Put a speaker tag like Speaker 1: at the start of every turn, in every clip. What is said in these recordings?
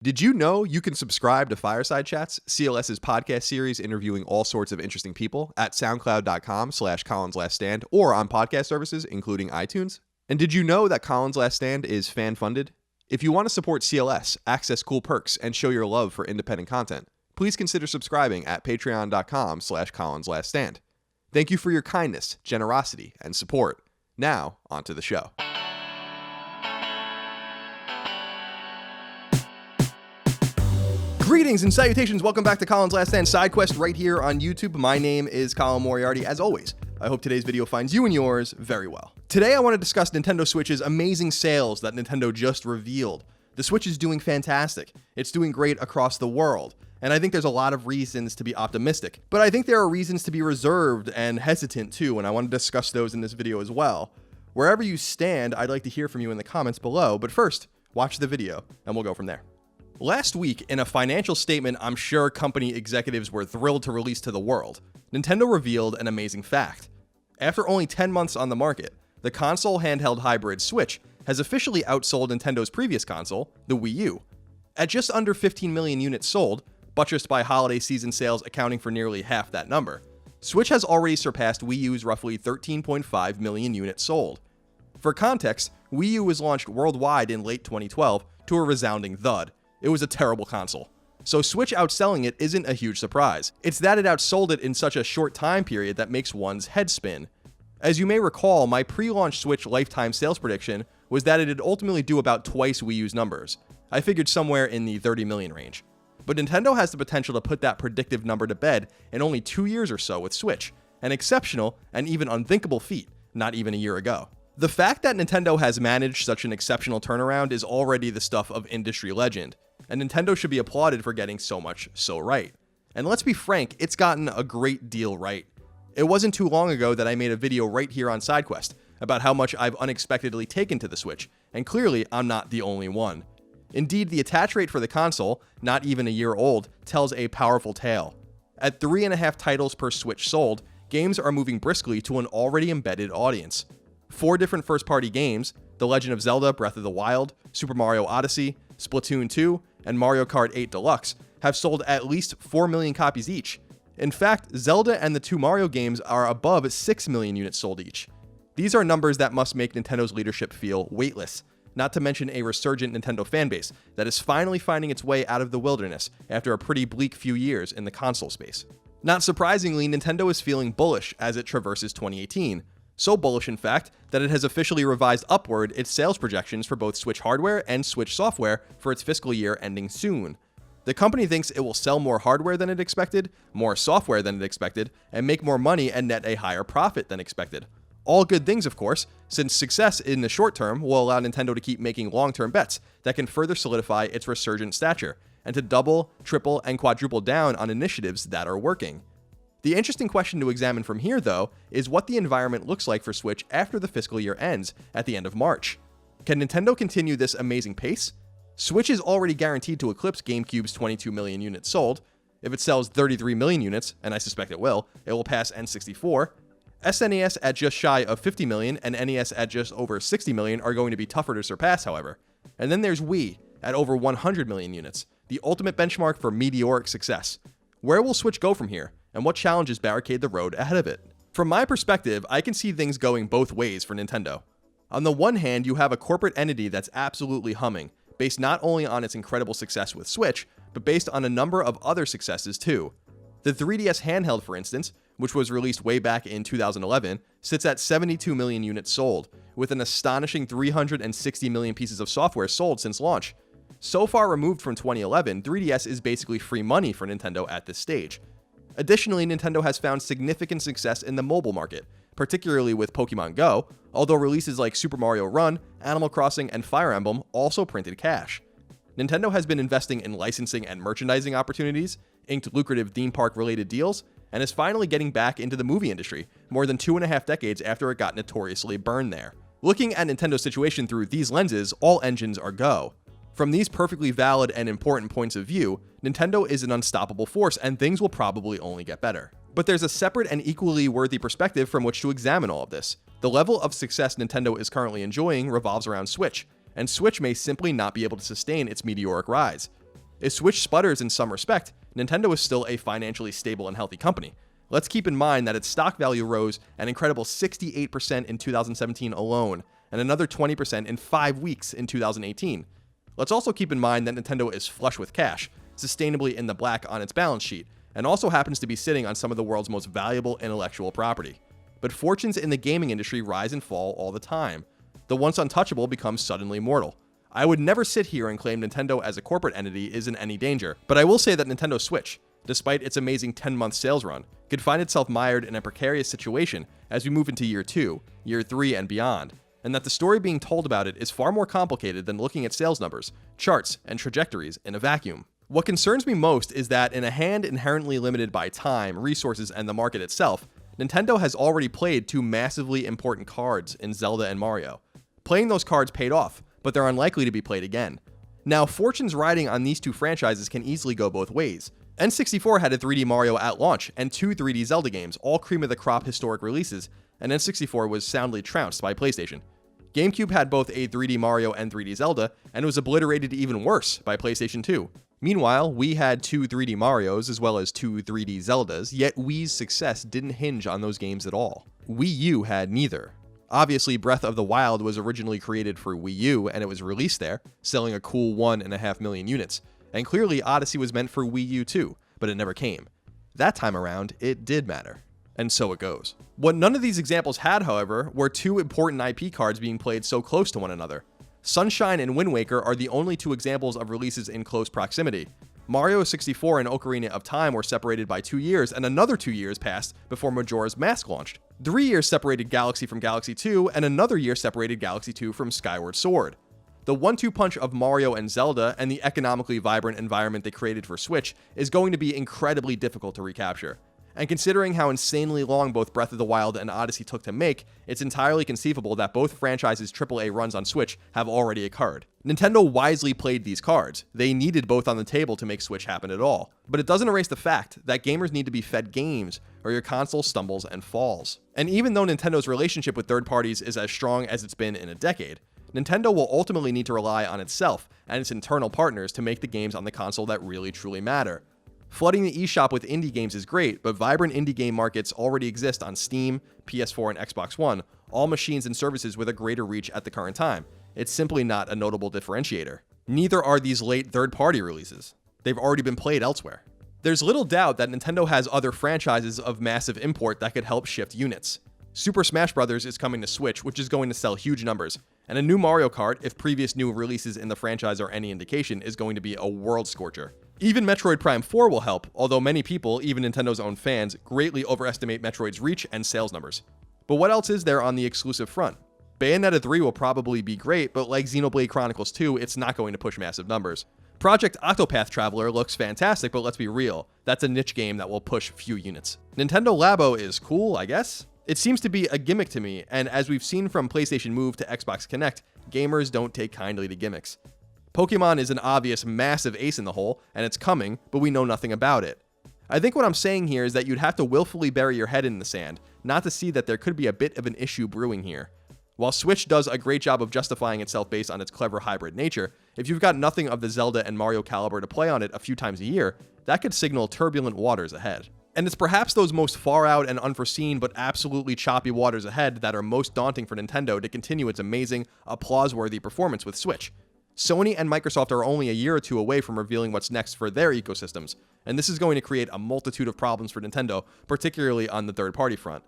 Speaker 1: Did you know you can subscribe to Fireside Chats, CLS's podcast series interviewing all sorts of interesting people at soundcloud.com/Colin's Last Stand or on podcast services, including iTunes? And did you know that Colin's Last Stand is fan-funded? If you want to support CLS, access cool perks, and show your love for independent content, please consider subscribing at patreon.com/Colin's Last Stand. Thank you for your kindness, generosity, and support. Now, onto the show. Greetings and salutations. Welcome back to Colin's Last Stand side quest right here on YouTube. My name is Colin Moriarty. As always, I hope today's video finds you and yours very well. Today, I want to discuss Nintendo Switch's amazing sales that Nintendo just revealed. The Switch is doing fantastic. It's doing great across the world. And I think there's a lot of reasons to be optimistic. But I think there are reasons to be reserved and hesitant too, and I want to discuss those in this video as well. Wherever you stand, I'd like to hear from you in the comments below. But first, watch the video, and we'll go from there. Last week, in a financial statement I'm sure company executives were thrilled to release to the world, Nintendo revealed an amazing fact. After only 10 months on the market, the console handheld hybrid Switch has officially outsold Nintendo's previous console, the Wii U. At just under 15 million units sold, buttressed by holiday season sales accounting for nearly half that number, Switch has already surpassed Wii U's roughly 13.5 million units sold. For context, Wii U was launched worldwide in late 2012 to a resounding thud. It was a terrible console. So Switch outselling it isn't a huge surprise. It's that it outsold it in such a short time period that makes one's head spin. As you may recall, my pre-launch Switch lifetime sales prediction was that it'd ultimately do about twice Wii U's numbers. I figured somewhere in the 30 million range. But Nintendo has the potential to put that predictive number to bed in only 2 years or so with Switch, an exceptional and even unthinkable feat not even a year ago. The fact that Nintendo has managed such an exceptional turnaround is already the stuff of industry legend, and Nintendo should be applauded for getting so much so right. And let's be frank, it's gotten a great deal right. It wasn't too long ago that I made a video right here on SideQuest about how much I've unexpectedly taken to the Switch, and clearly I'm not the only one. Indeed, the attach rate for the console, not even a year old, tells a powerful tale. At 3.5 titles per Switch sold, games are moving briskly to an already embedded audience. 4 different first-party games, The Legend of Zelda Breath of the Wild, Super Mario Odyssey, Splatoon 2, and Mario Kart 8 Deluxe, have sold at least 4 million copies each. In fact, Zelda and the 2 Mario games are above 6 million units sold each. These are numbers that must make Nintendo's leadership feel weightless, not to mention a resurgent Nintendo fanbase that is finally finding its way out of the wilderness after a pretty bleak few years in the console space. Not surprisingly, Nintendo is feeling bullish as it traverses 2018. So bullish, in fact, that it has officially revised upward its sales projections for both Switch hardware and Switch software for its fiscal year ending soon. The company thinks it will sell more hardware than it expected, more software than it expected, and make more money and net a higher profit than expected. All good things, of course, since success in the short term will allow Nintendo to keep making long-term bets that can further solidify its resurgent stature, and to double, triple, and quadruple down on initiatives that are working. The interesting question to examine from here, though, is what the environment looks like for Switch after the fiscal year ends at the end of March. Can Nintendo continue this amazing pace? Switch is already guaranteed to eclipse GameCube's 22 million units sold. If it sells 33 million units, and I suspect it will pass N64. SNES at just shy of 50 million and NES at just over 60 million are going to be tougher to surpass, however. And then there's Wii at over 100 million units, the ultimate benchmark for meteoric success. Where will Switch go from here? And what challenges barricade the road ahead of it? From my perspective, I can see things going both ways for Nintendo. On the one hand, you have a corporate entity that's absolutely humming, based not only on its incredible success with Switch, but based on a number of other successes too. The 3DS handheld, for instance, which was released way back in 2011, sits at 72 million units sold, with an astonishing 360 million pieces of software sold since launch. So far removed from 2011, 3DS is basically free money for Nintendo at this stage. Additionally, Nintendo has found significant success in the mobile market, particularly with Pokemon Go, although releases like Super Mario Run, Animal Crossing, and Fire Emblem also printed cash. Nintendo has been investing in licensing and merchandising opportunities, inked lucrative theme park-related deals, and is finally getting back into the movie industry, more than 2.5 decades after it got notoriously burned there. Looking at Nintendo's situation through these lenses, all engines are go. From these perfectly valid and important points of view, Nintendo is an unstoppable force and things will probably only get better. But there's a separate and equally worthy perspective from which to examine all of this. The level of success Nintendo is currently enjoying revolves around Switch, and Switch may simply not be able to sustain its meteoric rise. If Switch sputters in some respect, Nintendo is still a financially stable and healthy company. Let's keep in mind that its stock value rose an incredible 68% in 2017 alone, and another 20% in 5 weeks in 2018. Let's also keep in mind that Nintendo is flush with cash, sustainably in the black on its balance sheet, and also happens to be sitting on some of the world's most valuable intellectual property. But fortunes in the gaming industry rise and fall all the time. The once untouchable becomes suddenly mortal. I would never sit here and claim Nintendo as a corporate entity is in any danger, but I will say that Nintendo Switch, despite its amazing 10-month sales run, could find itself mired in a precarious situation as we move into year 2, year 3, and beyond, and that the story being told about it is far more complicated than looking at sales numbers, charts, and trajectories in a vacuum. What concerns me most is that in a hand inherently limited by time, resources, and the market itself, Nintendo has already played 2 massively important cards in Zelda and Mario. Playing those cards paid off, but they're unlikely to be played again. Now, fortunes riding on these 2 franchises can easily go both ways. N64 had a 3D Mario at launch and 2 3D Zelda games, all cream of the crop historic releases, and N64 was soundly trounced by PlayStation. GameCube had both a 3D Mario and 3D Zelda, and was obliterated even worse by PlayStation 2. Meanwhile, Wii had 2 3D Marios as well as 2 3D Zeldas, yet Wii's success didn't hinge on those games at all. Wii U had neither. Obviously, Breath of the Wild was originally created for Wii U, and it was released there, selling a cool 1.5 million units. And clearly, Odyssey was meant for Wii U too, but it never came. That time around, it did matter. And so it goes. What none of these examples had, however, were 2 important IP cards being played so close to one another. Sunshine and Wind Waker are the only 2 examples of releases in close proximity. Mario 64 and Ocarina of Time were separated by 2 years, and another 2 years passed before Majora's Mask launched. 3 years separated Galaxy from Galaxy 2, and another year separated Galaxy 2 from Skyward Sword. The 1-2 punch of Mario and Zelda and the economically vibrant environment they created for Switch is going to be incredibly difficult to recapture. And considering how insanely long both Breath of the Wild and Odyssey took to make, it's entirely conceivable that both franchises' AAA runs on Switch have already occurred. Nintendo wisely played these cards. They needed both on the table to make Switch happen at all. But it doesn't erase the fact that gamers need to be fed games, or your console stumbles and falls. And even though Nintendo's relationship with third parties is as strong as it's been in a decade, Nintendo will ultimately need to rely on itself and its internal partners to make the games on the console that really truly matter. Flooding the eShop with indie games is great, but vibrant indie game markets already exist on Steam, PS4, and Xbox One, all machines and services with a greater reach at the current time. It's simply not a notable differentiator. Neither are these late third-party releases. They've already been played elsewhere. There's little doubt that Nintendo has other franchises of massive import that could help shift units. Super Smash Bros. Is coming to Switch, which is going to sell huge numbers, and a new Mario Kart, if previous new releases in the franchise are any indication, is going to be a world scorcher. Even Metroid Prime 4 will help, although many people, even Nintendo's own fans, greatly overestimate Metroid's reach and sales numbers. But what else is there on the exclusive front? Bayonetta 3 will probably be great, but like Xenoblade Chronicles 2, it's not going to push massive numbers. Project Octopath Traveler looks fantastic, but let's be real, that's a niche game that will push few units. Nintendo Labo is cool, I guess? It seems to be a gimmick to me, and as we've seen from PlayStation Move to Xbox Connect, gamers don't take kindly to gimmicks. Pokemon is an obvious massive ace in the hole, and it's coming, but we know nothing about it. I think what I'm saying here is that you'd have to willfully bury your head in the sand, not to see that there could be a bit of an issue brewing here. While Switch does a great job of justifying itself based on its clever hybrid nature, if you've got nothing of the Zelda and Mario caliber to play on it a few times a year, that could signal turbulent waters ahead. And it's perhaps those most far out and unforeseen but absolutely choppy waters ahead that are most daunting for Nintendo to continue its amazing, applause-worthy performance with Switch. Sony and Microsoft are only a year or two away from revealing what's next for their ecosystems, and this is going to create a multitude of problems for Nintendo, particularly on the third-party front.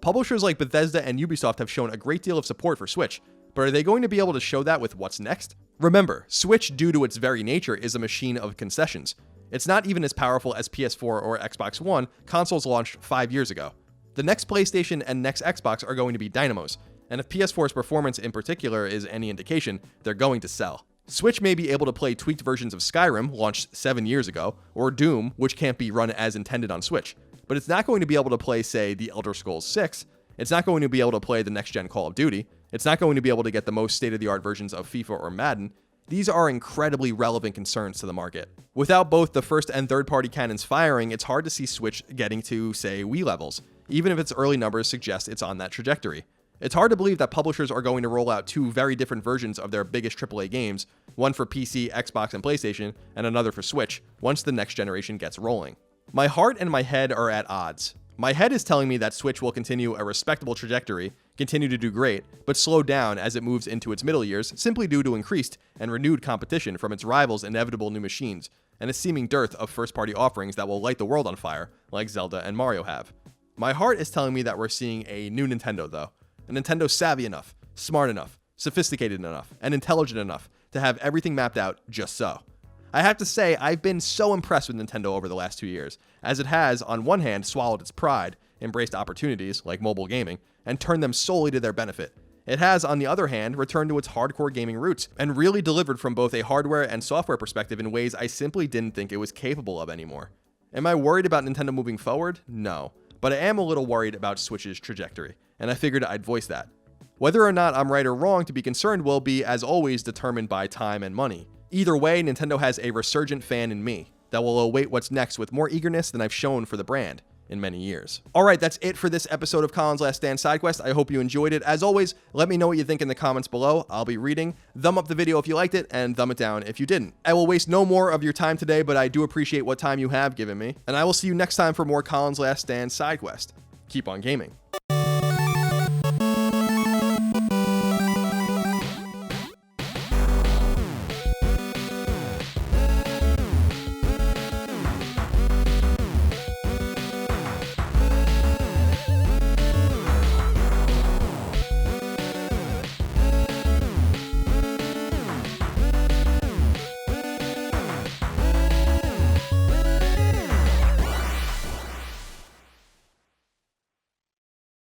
Speaker 1: Publishers like Bethesda and Ubisoft have shown a great deal of support for Switch, but are they going to be able to show that with what's next? Remember, Switch, due to its very nature, is a machine of concessions. It's not even as powerful as PS4 or Xbox One, consoles launched 5 years ago. The next PlayStation and next Xbox are going to be dynamos, and if PS4's performance in particular is any indication, they're going to sell. Switch may be able to play tweaked versions of Skyrim, launched 7 years ago, or Doom, which can't be run as intended on Switch, but it's not going to be able to play, say, The Elder Scrolls 6, it's not going to be able to play the next-gen Call of Duty, it's not going to be able to get the most state-of-the-art versions of FIFA or Madden. These are incredibly relevant concerns to the market. Without both the first and third-party cannons firing, it's hard to see Switch getting to, say, Wii levels, even if its early numbers suggest it's on that trajectory. It's hard to believe that publishers are going to roll out two very different versions of their biggest AAA games, one for PC, Xbox, and PlayStation, and another for Switch, once the next generation gets rolling. My heart and my head are at odds. My head is telling me that Switch will continue a respectable trajectory, continue to do great, but slow down as it moves into its middle years simply due to increased and renewed competition from its rivals' inevitable new machines, and a seeming dearth of first-party offerings that will light the world on fire, like Zelda and Mario have. My heart is telling me that we're seeing a new Nintendo, though. A Nintendo savvy enough, smart enough, sophisticated enough, and intelligent enough to have everything mapped out just so. I have to say, I've been so impressed with Nintendo over the last 2 years, as it has, on one hand, swallowed its pride, embraced opportunities, like mobile gaming, and turned them solely to their benefit. It has, on the other hand, returned to its hardcore gaming roots, and really delivered from both a hardware and software perspective in ways I simply didn't think it was capable of anymore. Am I worried about Nintendo moving forward? No. But I am a little worried about Switch's trajectory, and I figured I'd voice that. Whether or not I'm right or wrong to be concerned will be, as always, determined by time and money. Either way, Nintendo has a resurgent fan in me that will await what's next with more eagerness than I've shown for the brand in many years. Alright, that's it for this episode of Colin's Last Stand Side Quest. I hope you enjoyed it. As always, let me know what you think in the comments below. I'll be reading. Thumb up the video if you liked it, and thumb it down if you didn't. I will waste no more of your time today, but I do appreciate what time you have given me, and I will see you next time for more Colin's Last Stand Side Quest. Keep on gaming.